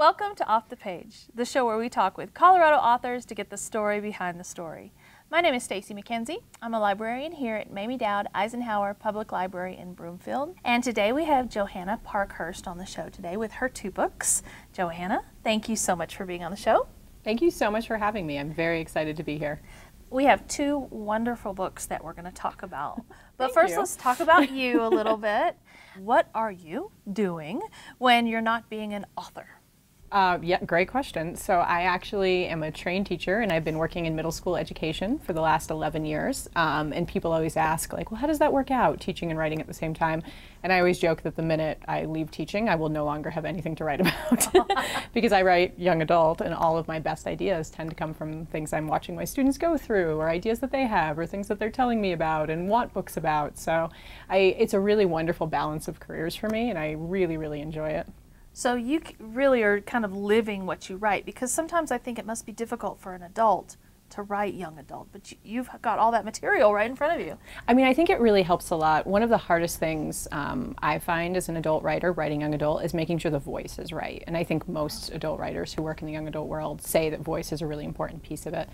Welcome to Off the Page, the show where we talk with Colorado authors to get the story behind the story. My name is Stacy McKenzie. I'm a librarian here at Mamie Dowd Eisenhower Public Library in Broomfield. And today we have Johanna Parkhurst on the show today with her 2 books. Johanna, thank you so much for being on the show. Thank you so much for having me. I'm very excited to be here. We have 2 wonderful books that we're going to talk about. But first, let's talk about you a little bit. What are you doing when you're not being an author? Yeah, great question. So I actually am a trained teacher, and I've been working in middle school education for the last 11 years. And people always ask, like, well, how does that work out, teaching and writing at the same time? And I always joke that the minute I leave teaching, I will no longer have anything to write about because I write young adult, and all of my best ideas tend to come from things I'm watching my students go through, or ideas that they have, or things that they're telling me about and want books about. So it's a really wonderful balance of careers for me, and I really, really enjoy it. So you really are kind of living what you write, because sometimes I think it must be difficult for an adult to write young adult, but you've got all that material right in front of you. I mean, I think it really helps a lot. One of the hardest things I find as an adult writer, writing young adult, is making sure the voice is right. And I think most adult writers who work in the young adult world say that voice is a really important piece of it.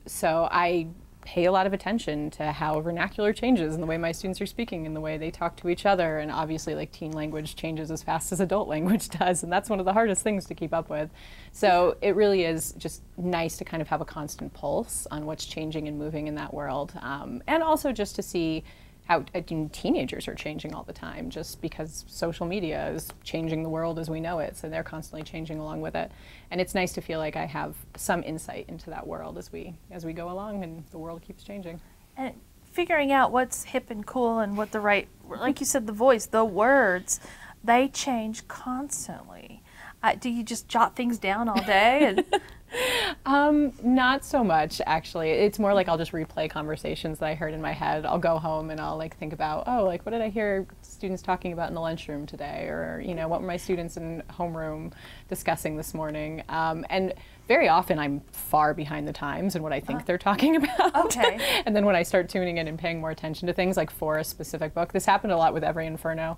So I pay a lot of attention to how vernacular changes and the way my students are speaking and the way they talk to each other. And obviously, like, teen language changes as fast as adult language does, and that's one of the hardest things to keep up with. So it really is just nice to kind of have a constant pulse on what's changing and moving in that world. And also just to see how teenagers are changing all the time, just because social media is changing the world as we know it, so they're constantly changing along with it. And it's nice to feel like I have some insight into that world as we go along, and the world keeps changing. And figuring out what's hip and cool and what the right, like you said, the voice, the words, they change constantly. Do you just jot things down all day? Not so much, actually. It's more like I'll just replay conversations that I heard in my head. I'll go home and I'll like think about, oh, like, what did I hear students talking about in the lunchroom today? Or, you know, what were my students in homeroom discussing this morning? And very often I'm far behind the times in what I think they're talking about. Okay. And then when I start tuning in and paying more attention to things, like for a specific book, this happened a lot with every Inferno,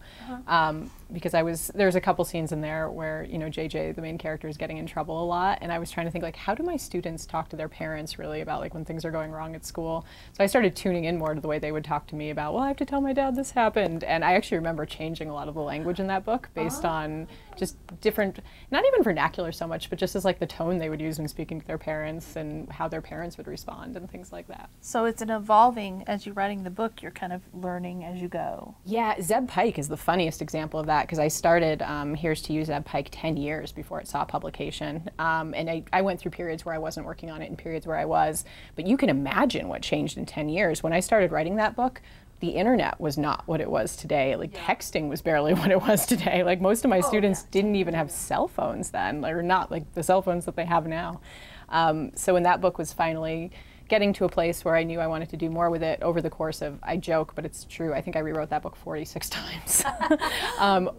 because there's a couple scenes in there where, you know, JJ, the main character, is getting in trouble a lot, and I was trying to think, like, how do my students talk to their parents really about, like, when things are going wrong at school? So I started tuning in more to the way they would talk to me about, well, I have to tell my dad this happened. And I actually remember changing a lot of the language in that book based on just different, not even vernacular so much, but just as like the tone they would use when speaking to their parents and how their parents would respond and things like that. So it's an evolving, as you're writing the book, you're kind of learning as you go. Yeah, Zeb Pike is the funniest example of that, because I started Here's to You, Zeb Pike 10 years before it saw publication. And I went through periods where I wasn't working on it and periods where I was. But you can imagine what changed in 10 years. When I started writing that book, the internet was not what it was today. Like, texting was barely what it was today. Like, most of my students didn't even have cell phones then, or not like the cell phones that they have now. So when that book was finally getting to a place where I knew I wanted to do more with it, over the course of, I joke, but it's true, I think I rewrote that book 46 times.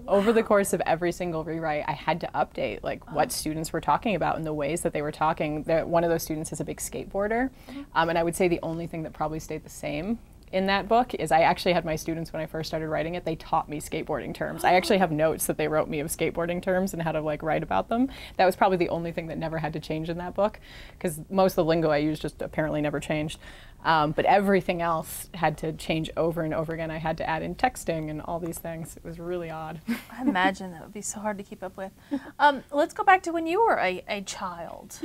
Over the course of every single rewrite, I had to update, like, what students were talking about and the ways that they were talking. One of those students is a big skateboarder, and I would say the only thing that probably stayed the same in that book is I actually had my students, when I first started writing it, they taught me skateboarding terms. I actually have notes that they wrote me of skateboarding terms and how to, like, write about them. That was probably the only thing that never had to change in that book, because most of the lingo I used just apparently never changed. But everything else had to change over and over again. I had to add in texting and all these things. It was really odd. I imagine that would be so hard to keep up with. Let's go back to when you were a child.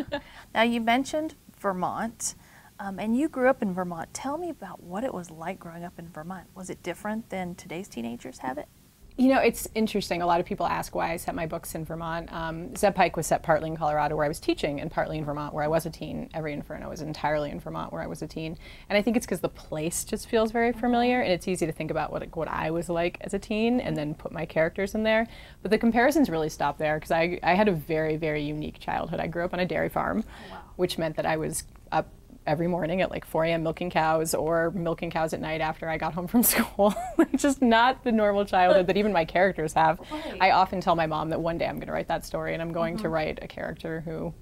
Now, you mentioned Vermont. And you grew up in Vermont. Tell me about what it was like growing up in Vermont. Was it different than today's teenagers have it? You know, it's interesting. A lot of people ask why I set my books in Vermont. Zeb Pike was set partly in Colorado, where I was teaching, and partly in Vermont, where I was a teen. Every Inferno was entirely in Vermont, where I was a teen. And I think it's because the place just feels very familiar, and it's easy to think about what I was like as a teen and then put my characters in there. But the comparisons really stop there, because I had a very, very unique childhood. I grew up on a dairy farm, which meant that I was up every morning at like 4 a.m. milking cows, or milking cows at night after I got home from school. Just not the normal childhood that even my characters have. Right. I often tell my mom that one day I'm going to write that story, and I'm going to write a character who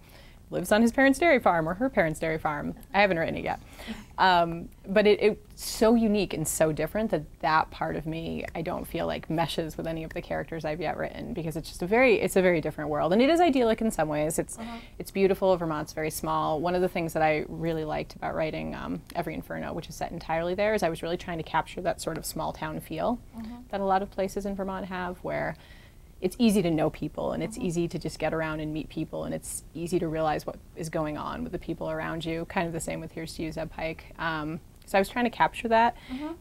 lives on his parents' dairy farm or her parents' dairy farm. I haven't written it yet. But it's so unique and so different that that part of me, I don't feel like meshes with any of the characters I've yet written, because it's just a very different world. And it is idyllic in some ways. It's beautiful. Vermont's very small. One of the things that I really liked about writing Every Inferno, which is set entirely there, is I was really trying to capture that sort of small town feel that a lot of places in Vermont have, where it's easy to know people, and it's easy to just get around and meet people, and it's easy to realize what is going on with the people around you. Kind of the same with Here's to You, Zeb Pike. So I was trying to capture that,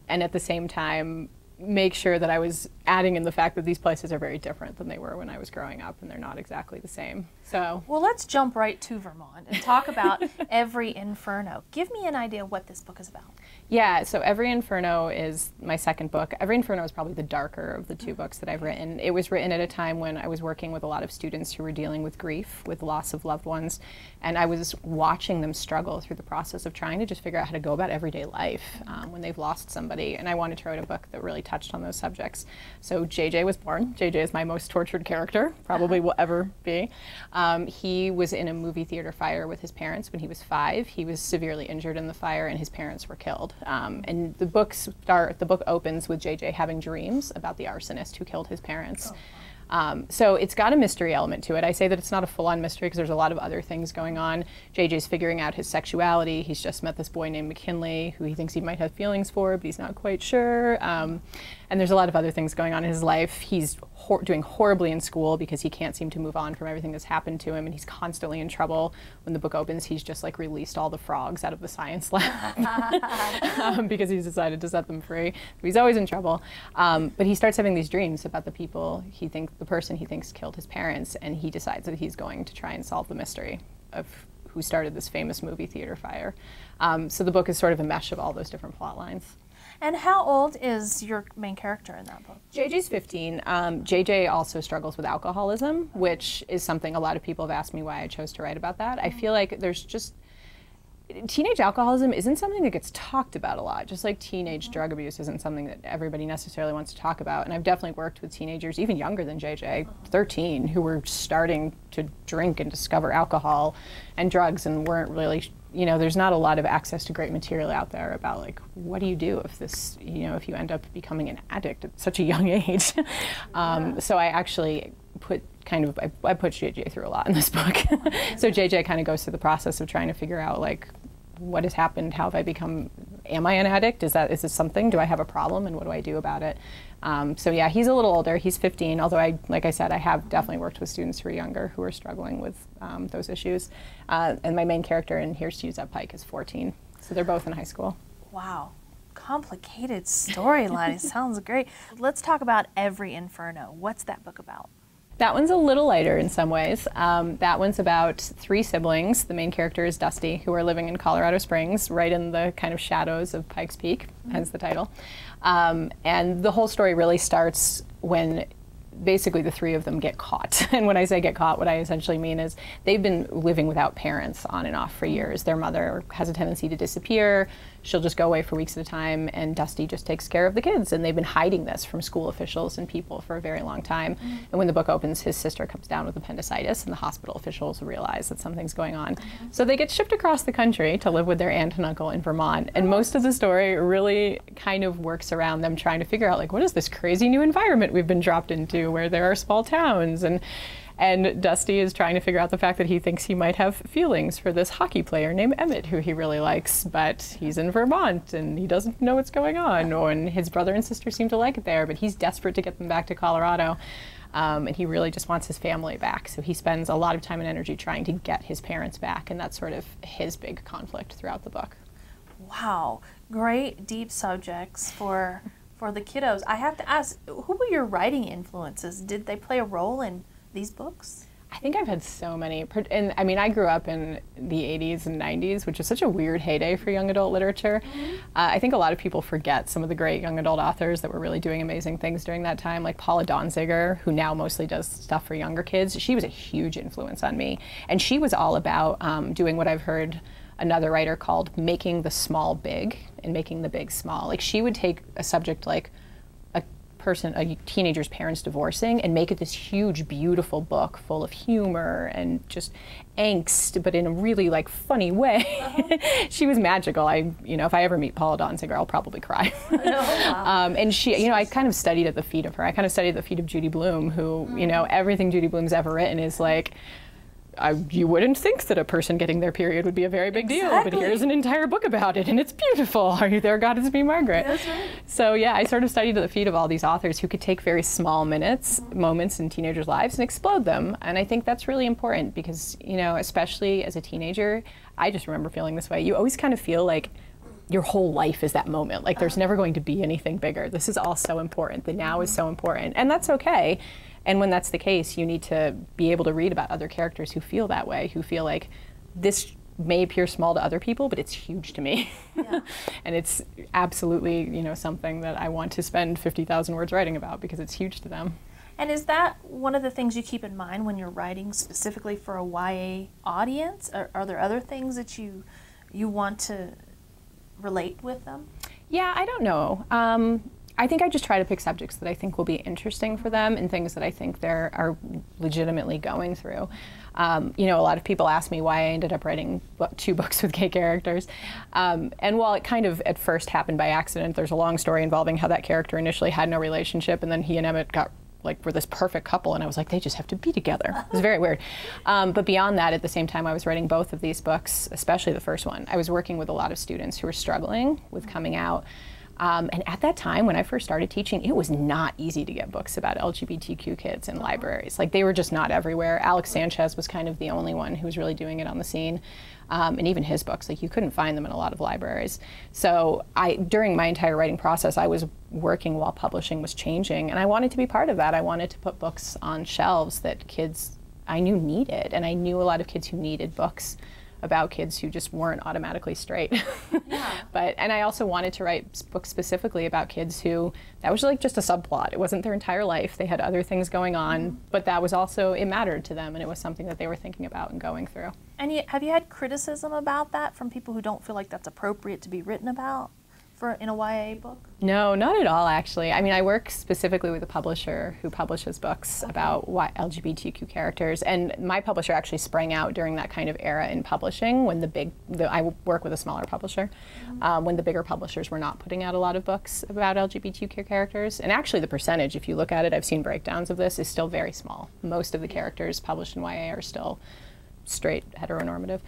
and at the same time make sure that I was adding in the fact that these places are very different than they were when I was growing up, and they're not exactly the same. So, well, let's jump right to Vermont and talk about Every Inferno. Give me an idea what this book is about. Yeah, so Every Inferno is my second book. Every Inferno is probably the darker of the two books that I've written. It was written at a time when I was working with a lot of students who were dealing with grief, with loss of loved ones, and I was watching them struggle through the process of trying to just figure out how to go about everyday life when they've lost somebody, and I wanted to write a book that really touched on those subjects. So JJ was born. JJ is my most tortured character, probably will ever be. He was in a movie theater fire with his parents when he was 5. He was severely injured in the fire, and his parents were killed. And the book opens with JJ having dreams about the arsonist who killed his parents. So it's got a mystery element to it. I say that it's not a full-on mystery because there's a lot of other things going on. JJ's figuring out his sexuality. He's just met this boy named McKinley who he thinks he might have feelings for, but he's not quite sure. And there's a lot of other things going on in his life. He's doing horribly in school because he can't seem to move on from everything that's happened to him, and he's constantly in trouble. When the book opens, he's just like released all the frogs out of the science lab because he's decided to set them free. He's always in trouble. But he starts having these dreams about the person he thinks killed his parents, and he decides that he's going to try and solve the mystery of who started this famous movie theater fire. So the book is sort of a mesh of all those different plot lines. And how old is your main character in that book? JJ's 15. JJ also struggles with alcoholism, which is something a lot of people have asked me why I chose to write about that. I feel like teenage alcoholism isn't something that gets talked about a lot, just like teenage drug abuse isn't something that everybody necessarily wants to talk about. And I've definitely worked with teenagers, even younger than JJ, 13, who were starting to drink and discover alcohol and drugs and weren't really, there's not a lot of access to great material out there about like, what do you do if this, if you end up becoming an addict at such a young age? So I actually put JJ through a lot in this book. So JJ kind of goes through the process of trying to figure out like, what has happened? How have I become, am I an addict? Is this something? Do I have a problem? And what do I do about it? So yeah, he's a little older. He's 15, although like I said, I have definitely worked with students who are younger who are struggling with those issues. And my main character in Here's to You, Zeb Pike is 14. So they're both in high school. Wow. Complicated storyline. It sounds great. Let's talk about Every Inferno. What's that book about? That one's a little lighter in some ways. That one's about 3 siblings. The main character is Dusty, who are living in Colorado Springs, right in the kind of shadows of Pikes Peak, hence the title. And the whole story really starts when basically the 3 of them get caught. And when I say get caught, what I essentially mean is they've been living without parents on and off for years. Their mother has a tendency to disappear. She'll just go away for weeks at a time, and Dusty just takes care of the kids. And they've been hiding this from school officials and people for a very long time. And when the book opens, his sister comes down with appendicitis, and the hospital officials realize that something's going on. So they get shipped across the country to live with their aunt and uncle in Vermont. And most of the story really kind of works around them trying to figure out, like, what is this crazy new environment we've been dropped into where there are small towns? And Dusty is trying to figure out the fact that he thinks he might have feelings for this hockey player named Emmett, who he really likes, but he's in Vermont and he doesn't know what's going on. And his brother and sister seem to like it there, but he's desperate to get them back to Colorado. And he really just wants his family back. So he spends a lot of time and energy trying to get his parents back, and that's sort of his big conflict throughout the book. Wow, great deep subjects for the kiddos. I have to ask, who were your writing influences? Did they play a role in these books? I think I've had so many, and I mean, I grew up in the 80s and 90s, which is such a weird heyday for young adult literature. I think a lot of people forget some of the great young adult authors that were really doing amazing things during that time, like Paula Donziger, who now mostly does stuff for younger kids. She was a huge influence on me, and she was all about doing what I've heard another writer called making the small big and making the big small. Like, she would take a subject like a a teenager's parents divorcing and make it this huge, beautiful book full of humor and just angst, but in a really like funny way. She was magical. If I ever meet Paula Danziger, I'll probably cry. Oh, wow. And she, I kind of studied at the feet of her. I kind of studied at the feet of Judy Blume, who, everything Judy Blume's ever written is like, you wouldn't think that a person getting their period would be a very big deal, but here's an entire book about it, and it's beautiful. Are you there, Goddess Be Margaret? That's right. So yeah, I sort of studied at the feet of all these authors who could take very small moments in teenagers' lives and explode them. And I think that's really important because, especially as a teenager, I just remember feeling this way. You always kind of feel like your whole life is that moment. Like there's never going to be anything bigger. This is all so important. The now is so important. And that's okay. And when that's the case, you need to be able to read about other characters who feel that way, who feel like this may appear small to other people, but it's huge to me. Yeah. And it's absolutely, something that I want to spend 50,000 words writing about because it's huge to them. And is that one of the things you keep in mind when you're writing specifically for a YA audience? Are there other things that you want to relate with them? Yeah, I don't know. I think I just try to pick subjects that I think will be interesting for them and things that I think they are legitimately going through. A lot of people ask me why I ended up writing 2 books with gay characters. And while it kind of at first happened by accident, there's a long story involving how that character initially had no relationship, and then he and Emmett were this perfect couple, and I was like, they just have to be together. It was very weird. But beyond that, at the same time I was writing both of these books, especially the first one, I was working with a lot of students who were struggling with coming out. And at that time, when I first started teaching, it was not easy to get books about LGBTQ kids in libraries. Like, they were just not everywhere. Alex Sanchez was kind of the only one who was really doing it on the scene. And even his books, like, you couldn't find them in a lot of libraries. So during my entire writing process, I was working while publishing was changing, and I wanted to be part of that. I wanted to put books on shelves that kids I knew needed, and I knew a lot of kids who needed books about kids who just weren't automatically straight. Yeah. And I also wanted to write books specifically about kids who, that was like just a subplot. It wasn't their entire life. They had other things going on, but that was also, it mattered to them, and it was something that they were thinking about and going through. And have you had criticism about that from people who don't feel like that's appropriate to be written about in a YA book? No, not at all, actually. I mean, I work specifically with a publisher who publishes books about LGBTQ characters, and my publisher actually sprang out during that kind of era in publishing when I work with a smaller publisher, when the bigger publishers were not putting out a lot of books about LGBTQ characters. And actually the percentage, if you look at it, I've seen breakdowns of this, is still very small. Most of the characters published in YA are still straight, heteronormative.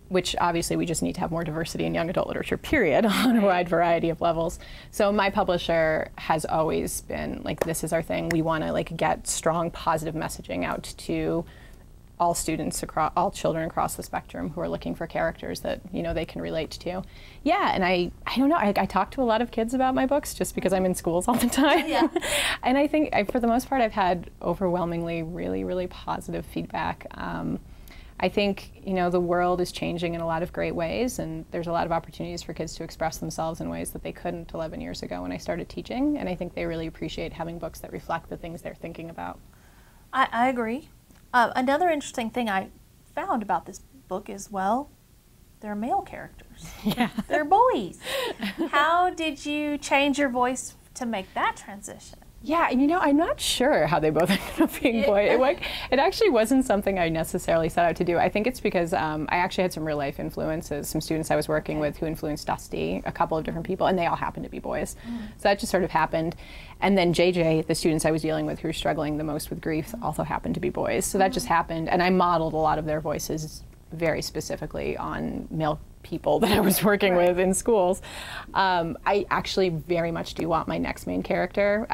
Which obviously we just need to have more diversity in young adult literature, period, on a wide variety of levels. So my publisher has always been like, this is our thing. We want to get strong positive messaging out to all students, all children across the spectrum who are looking for characters that they can relate to. Yeah, and I don't know, I talk to a lot of kids about my books just because I'm in schools all the time. Yeah. And I think for the most part I've had overwhelmingly really, really positive feedback. I think, the world is changing in a lot of great ways, and there's a lot of opportunities for kids to express themselves in ways that they couldn't 11 years ago when I started teaching, and I think they really appreciate having books that reflect the things they're thinking about. I agree. Another interesting thing I found about this book is, well, they're male characters. Yeah. They're boys. How did you change your voice to make that transition? Yeah, I'm not sure how they both ended up being boys. It actually wasn't something I necessarily set out to do. I think it's because I actually had some real life influences, some students I was working with who influenced Dusty, a couple of different people, and they all happened to be boys. So that just sort of happened. And then JJ, the students I was dealing with who were struggling the most with grief, also happened to be boys. So that just happened, and I modeled a lot of their voices very specifically on male people that I was working with in schools. I actually very much do want my next main character.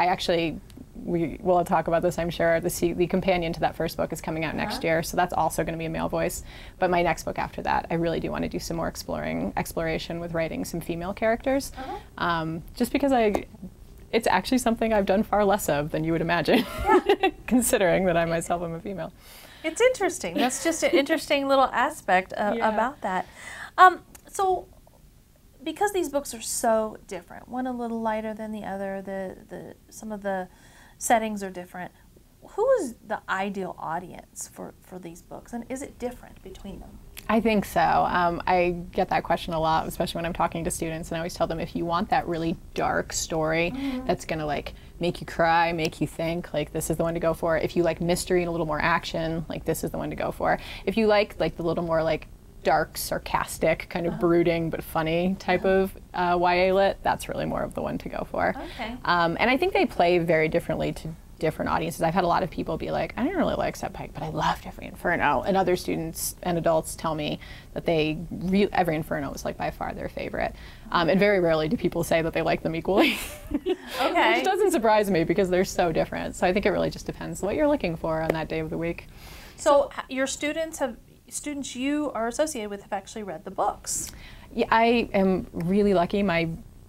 We will talk about this, I'm sure. The companion to that first book is coming out next year, so that's also going to be a male voice. But my next book after that, I really do want to do some more exploration with writing some female characters, just because it's actually something I've done far less of than you would imagine, considering that I myself am a female. It's interesting. That's just an interesting little aspect about that. So, because these books are so different, one a little lighter than the other, some of the settings are different, who is the ideal audience for these books, and is it different between them? I think so. I get that question a lot, especially when I'm talking to students, and I always tell them, if you want that really dark story that's going to like make you cry, make you think, like this is the one to go for. If you like mystery and a little more action, like this is the one to go for. If you like the little more like dark, sarcastic, kind of brooding but funny type of YA lit, that's really more of the one to go for. Okay. And I think they play very differently to different audiences. I've had a lot of people be like, I didn't really like Step Pike, but I loved Every Inferno. And other students and adults tell me that Every Inferno was like by far their favorite. And very rarely do people say that they like them equally. Okay. Which doesn't surprise me because they're so different. So I think it really just depends what you're looking for on that day of the week. So your students you are associated with have actually read the books. Yeah, I am really lucky.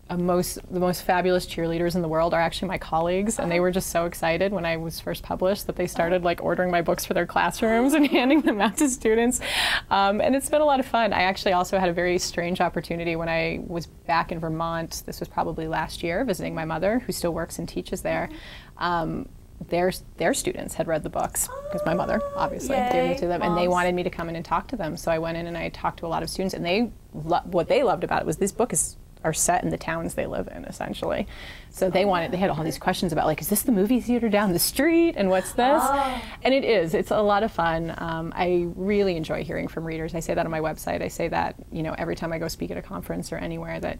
The most fabulous cheerleaders in the world are actually my colleagues, and they were just so excited when I was first published that they started like ordering my books for their classrooms and handing them out to students. And it's been a lot of fun. I actually also had a very strange opportunity when I was back in Vermont. This was probably last year, visiting my mother, who still works and teaches there. Their students had read the books because my mother obviously gave them to them, and they wanted me to come in and talk to them. So I went in and I talked to a lot of students, and what they loved about it was this book are set in the towns they live in, essentially. So they had all these questions about, like, is this the movie theater down the street, and what's this? And it is. It's a lot of fun. I really enjoy hearing from readers. I say that on my website. I say that, every time I go speak at a conference or anywhere, that,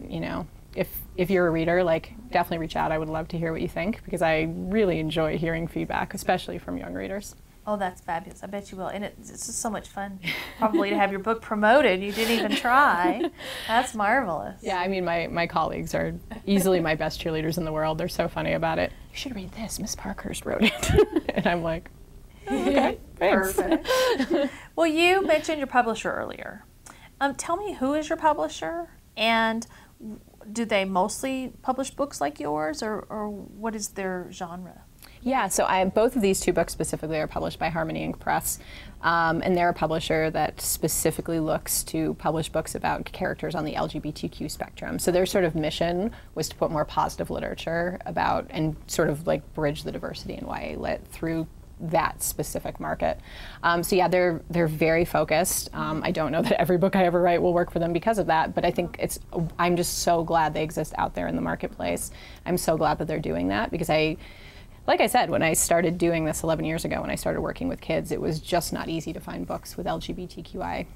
if you're a reader, like, definitely reach out. I would love to hear what you think, because I really enjoy hearing feedback, especially from young readers. Oh, that's fabulous. I bet you will. And it's just so much fun, probably, to have your book promoted. You didn't even try. That's marvelous. Yeah, I mean, my colleagues are easily my best cheerleaders in the world. They're so funny about it. You should read this. Miss Parkhurst wrote it. And I'm like, oh, okay, thanks. Perfect. Well, you mentioned your publisher earlier. Tell me, who is your publisher? And do they mostly publish books like yours, or what is their genre? Yeah, so both of these two books specifically are published by Harmony Ink Press, and they're a publisher that specifically looks to publish books about characters on the LGBTQ spectrum. So their sort of mission was to put more positive literature about and sort of like bridge the diversity in YA lit through that specific market. So yeah, they're very focused. I don't know that every book I ever write will work for them because of that, but I think I'm just so glad they exist out there in the marketplace. I'm so glad that they're doing that, because like I said, when I started doing this 11 years ago, when I started working with kids, it was just not easy to find books with LGBTQIA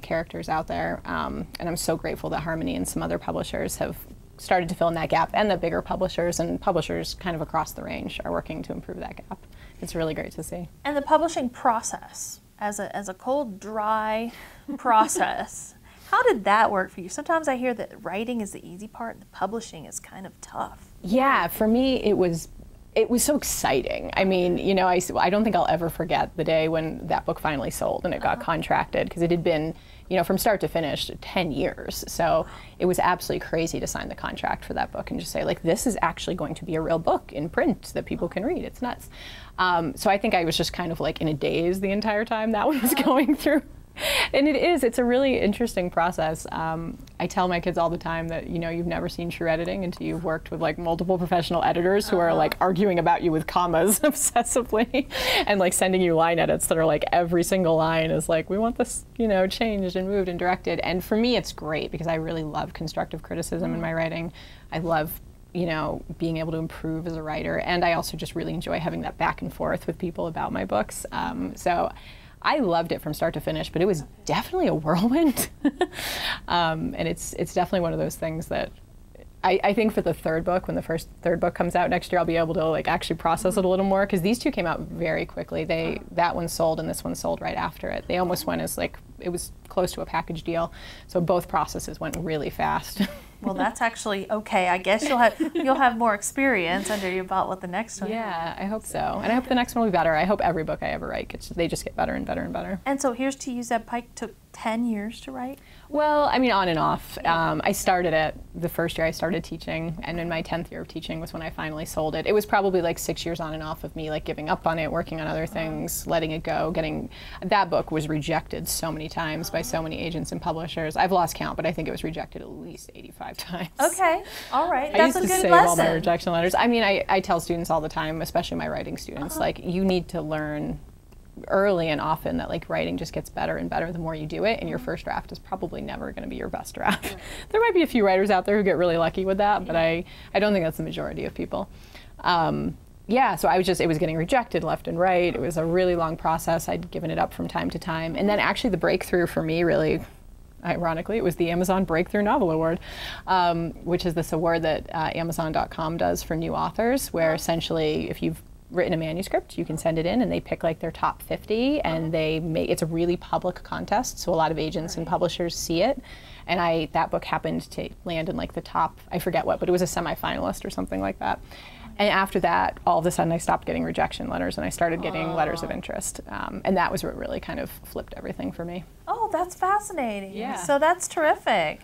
characters out there. And I'm so grateful that Harmony and some other publishers have started to fill in that gap, and the bigger publishers and publishers kind of across the range are working to improve that gap. It's really great to see. And the publishing process, as a cold, dry process, how did that work for you? Sometimes I hear that writing is the easy part and the publishing is kind of tough. Yeah, for me it was so exciting. I mean, I don't think I'll ever forget the day when that book finally sold and it got contracted, because it had been, from start to finish, 10 years. So it was absolutely crazy to sign the contract for that book and just say, like, this is actually going to be a real book in print that people can read. It's nuts. So I think I was just kind of like in a daze the entire time that one was going through. And it's a really interesting process. I tell my kids all the time that, you've never seen true editing until you've worked with like multiple professional editors who are like arguing about you with commas obsessively and like sending you line edits that are like every single line is like, we want this, changed and moved and directed. And for me, it's great because I really love constructive criticism in my writing. I love being able to improve as a writer. And I also just really enjoy having that back and forth with people about my books. So I loved it from start to finish, but it was definitely a whirlwind. And it's definitely one of those things that I think for the third book, when the third book comes out next year, I'll be able to like actually process it a little more, because these two came out very quickly. That one sold and this one sold right after it. They almost went as like, it was close to a package deal. So both processes went really fast. Well, that's actually okay. I guess you'll have more experience under your belt with the next one. Yeah, I hope so. And I hope the next one will be better. I hope every book I ever write, they just get better and better and better. And so Here's to You, Zeb Pike took 10 years to write? Well, I mean, on and off. I started it the first year I started teaching, and in my 10th year of teaching was when I finally sold it. It was probably like 6 years on and off of me like giving up on it, working on other things, letting it go, that book was rejected so many times by so many agents and publishers. I've lost count, but I think it was rejected at least 85 times. Okay, all right. That's a good lesson. I used to save all my rejection letters. I mean, I tell students all the time, especially my writing students, like, you need to learn early and often that like writing just gets better and better the more you do it, and your first draft is probably never going to be your best draft. Right. There might be a few writers out there who get really lucky with that, but I don't think that's the majority of people. Yeah, so it was getting rejected left and right. It was a really long process. I'd given it up from time to time. And then actually the breakthrough for me really, ironically, it was the Amazon Breakthrough Novel Award, which is this award that Amazon.com does for new authors, where essentially if you've written a manuscript, you can send it in and they pick like their top 50 and it's a really public contest, so a lot of agents and publishers see it. And that book happened to land in like the top, I forget what, but it was a semi-finalist or something like that. And after that, all of a sudden I stopped getting rejection letters and I started getting letters of interest. And that was what really kind of flipped everything for me. Oh, that's fascinating. Yeah. So that's terrific.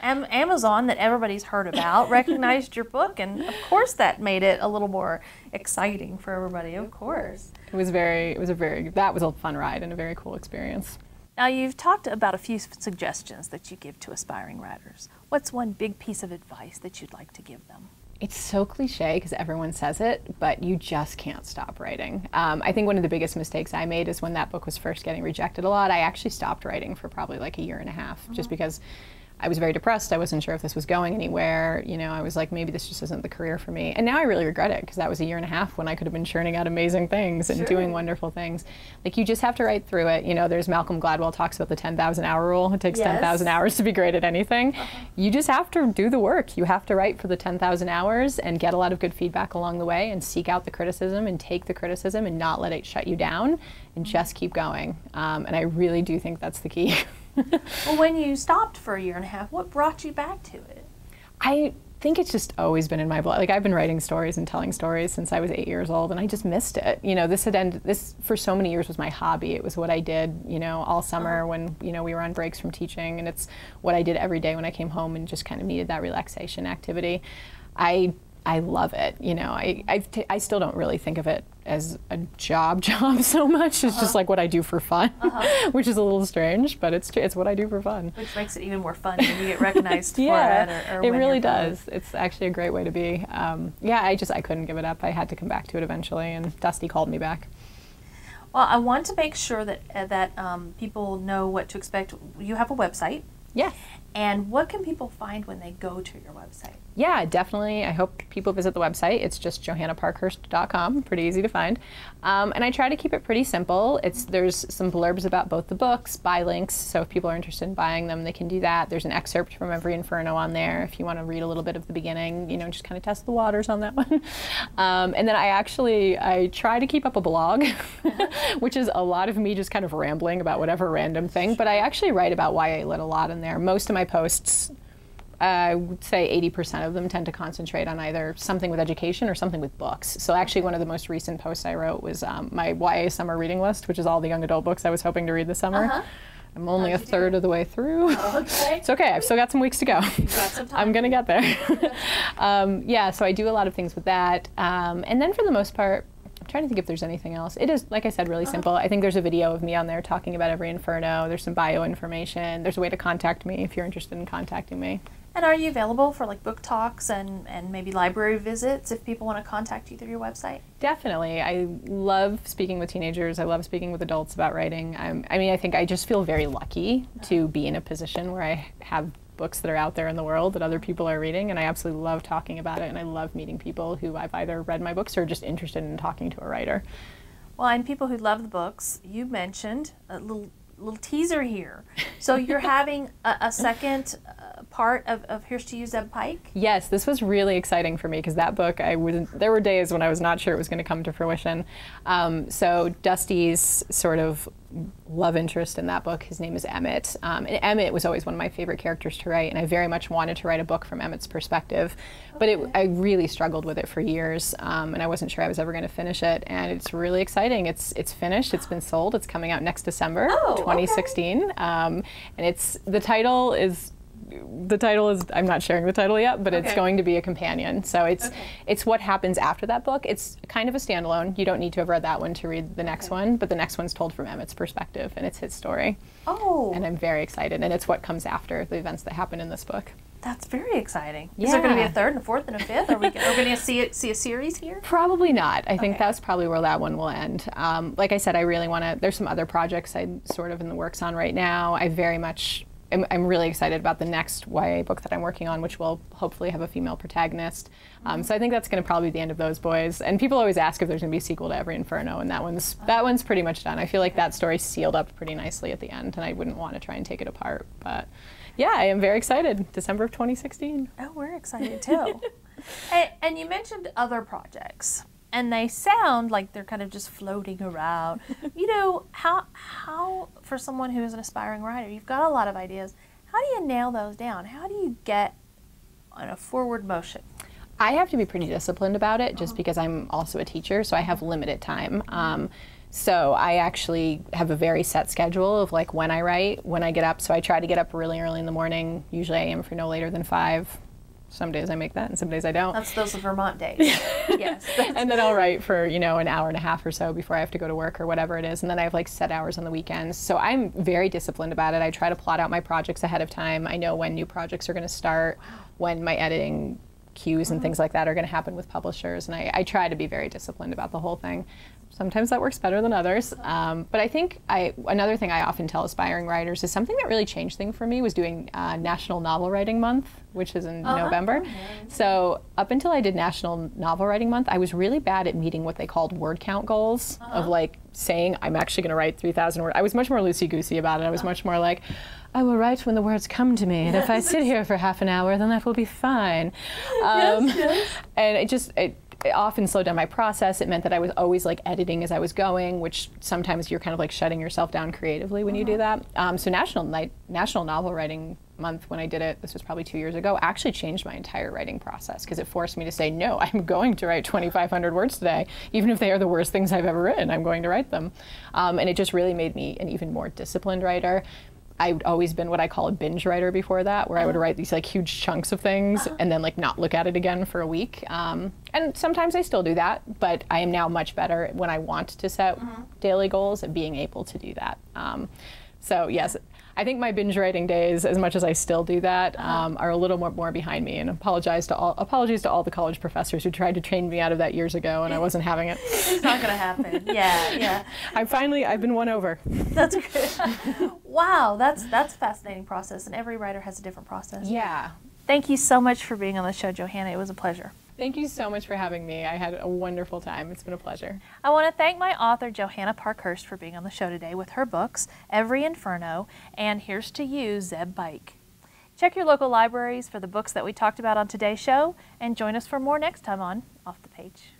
Amazon, that everybody's heard about, recognized your book, and of course that made it a little more exciting for everybody, of course. That was a fun ride and a very cool experience. Now, you've talked about a few suggestions that you give to aspiring writers. What's one big piece of advice that you'd like to give them? It's so cliche because everyone says it, but you just can't stop writing. I think one of the biggest mistakes I made is when that book was first getting rejected a lot, I actually stopped writing for probably like a year and a half, just because I was very depressed. I wasn't sure if this was going anywhere. You know, I was like, maybe this just isn't the career for me. And now I really regret it because that was a year and a half when I could have been churning out amazing things and doing wonderful things. Like, you just have to write through it. You know, there's Malcolm Gladwell talks about the 10,000 hour rule. It takes 10,000 hours to be great at anything. You just have to do the work. You have to write for the 10,000 hours and get a lot of good feedback along the way and seek out the criticism and take the criticism and not let it shut you down and just keep going. And I really do think that's the key. Well, when you stopped for a year and a half, what brought you back to it? I think it's just always been in my blood. Like, I've been writing stories and telling stories since I was 8 years old, and I just missed it. You know, this for so many years was my hobby. It was what I did, you know, all summer when, you know, we were on breaks from teaching, and it's what I did every day when I came home and just kind of needed that relaxation activity. I love it. You know, I still don't really think of it as a job so much. It's just like what I do for fun, which is a little strange, but it's what I do for fun. Which makes it even more fun when you get recognized for it. Or it really does. It's actually a great way to be. Yeah, I couldn't give it up. I had to come back to it eventually, and Dusty called me back. Well, I want to make sure that people know what to expect. You have a website. Yeah. And what can people find when they go to your website? Yeah, definitely. I hope people visit the website. It's just johannaparkhurst.com, pretty easy to find. And I try to keep it pretty simple. There's some blurbs about both the books, buy links, so if people are interested in buying them, they can do that. There's an excerpt from every Inferno on there if you want to read a little bit of the beginning, you know, just kind of test the waters on that one. And then I try to keep up a blog, which is a lot of me just kind of rambling about whatever random thing, but I actually write about YA Lit a lot in there. Most of my posts, I would say 80% of them tend to concentrate on either something with education or something with books. So actually one of the most recent posts I wrote was my YA summer reading list, which is all the young adult books I was hoping to read this summer. I'm only a third of the way through. Okay. It's okay, I've still got some weeks to go. You've got some time. I'm gonna get there. Yeah, so I do a lot of things with that. And then for the most part, I'm trying to think if there's anything else. It is, like I said, really simple. I think there's a video of me on there talking about every Inferno. There's some bio information. There's a way to contact me if you're interested in contacting me. And are you available for like book talks and maybe library visits if people want to contact you through your website? Definitely. I love speaking with teenagers. I love speaking with adults about writing. I think I just feel very lucky to be in a position where I have books that are out there in the world that other people are reading, and I absolutely love talking about it, and I love meeting people who I've either read my books or are just interested in talking to a writer. Well, and people who love the books, you mentioned a little teaser here. So you're having a second part of Here's to You, Zeb Pike? Yes, this was really exciting for me because that book, there were days when I was not sure it was going to come to fruition. So Dusty's sort of love interest in that book, his name is Emmett. And Emmett was always one of my favorite characters to write, and I very much wanted to write a book from Emmett's perspective. But I really struggled with it for years, and I wasn't sure I was ever going to finish it. And it's really exciting. It's finished. It's been sold. It's coming out next December, 2016. Okay. And the title is, I'm not sharing the title yet, but it's going to be a companion. So it's what happens after that book. It's kind of a standalone. You don't need to have read that one to read the next one, but the next one's told from Emmett's perspective, and it's his story. Oh. And I'm very excited, and it's what comes after the events that happen in this book. That's very exciting. Is there going to be a third and a fourth and a fifth? Are we going to see a series here? Probably not. I think that's probably where that one will end. Like I said, I really want to, there's some other projects I'm sort of in the works on right now. I'm really excited about the next YA book that I'm working on, which will hopefully have a female protagonist. So I think that's going to probably be the end of those boys. And people always ask if there's going to be a sequel to every Inferno, and that one's pretty much done. I feel like that story sealed up pretty nicely at the end, and I wouldn't want to try and take it apart. But yeah, I am very excited. December of 2016. Oh, we're excited too. And you mentioned other projects, and they sound like they're kind of just floating around. You know, how for someone who is an aspiring writer, you've got a lot of ideas. How do you nail those down? How do you get on a forward motion? I have to be pretty disciplined about it, just because I'm also a teacher, so I have limited time. So I actually have a very set schedule of like when I write, when I get up. So I try to get up really early in the morning. Usually I aim for no later than 5. Some days I make that, and some days I don't. That's those Vermont days. Yes. And then I'll write for, you know, an hour and a half or so before I have to go to work or whatever it is. And then I have like set hours on the weekends. So I'm very disciplined about it. I try to plot out my projects ahead of time. I know when new projects are going to start, when my editing cues and things like that are going to happen with publishers. And I try to be very disciplined about the whole thing. Sometimes that works better than others. But I think another thing I often tell aspiring writers is something that really changed things for me was doing National Novel Writing Month, which is in November. So up until I did National Novel Writing Month, I was really bad at meeting what they called word count goals of like saying, I'm actually going to write 3,000 words. I was much more loosey-goosey about it. I was much more like, I will write when the words come to me, and if I sit here for half an hour, then that will be fine. And it often slowed down my process. It meant that I was always like editing as I was going, which sometimes you're kind of like shutting yourself down creatively when you do that. So National Novel Writing Month, when I did it, this was probably 2 years ago, actually changed my entire writing process, because it forced me to say, no, I'm going to write 2,500 words today. Even if they are the worst things I've ever written, I'm going to write them. And it just really made me an even more disciplined writer. I'd always been what I call a binge writer before that, where I would write these like huge chunks of things and then like not look at it again for a week. And sometimes I still do that, but I am now much better when I want to set daily goals at being able to do that. So yes, I think my binge writing days, as much as I still do that, are a little more behind me. And apologies to all the college professors who tried to train me out of that years ago, and I wasn't having it. It's not going to happen. Yeah. I've been won over. That's good. Wow, that's a fascinating process, and every writer has a different process. Yeah. Thank you so much for being on the show, Johanna. It was a pleasure. Thank you so much for having me. I had a wonderful time. It's been a pleasure. I want to thank my author, Johanna Parkhurst, for being on the show today with her books, Every Inferno and Here's to You, Zeb Bike. Check your local libraries for the books that we talked about on today's show, and join us for more next time on Off the Page.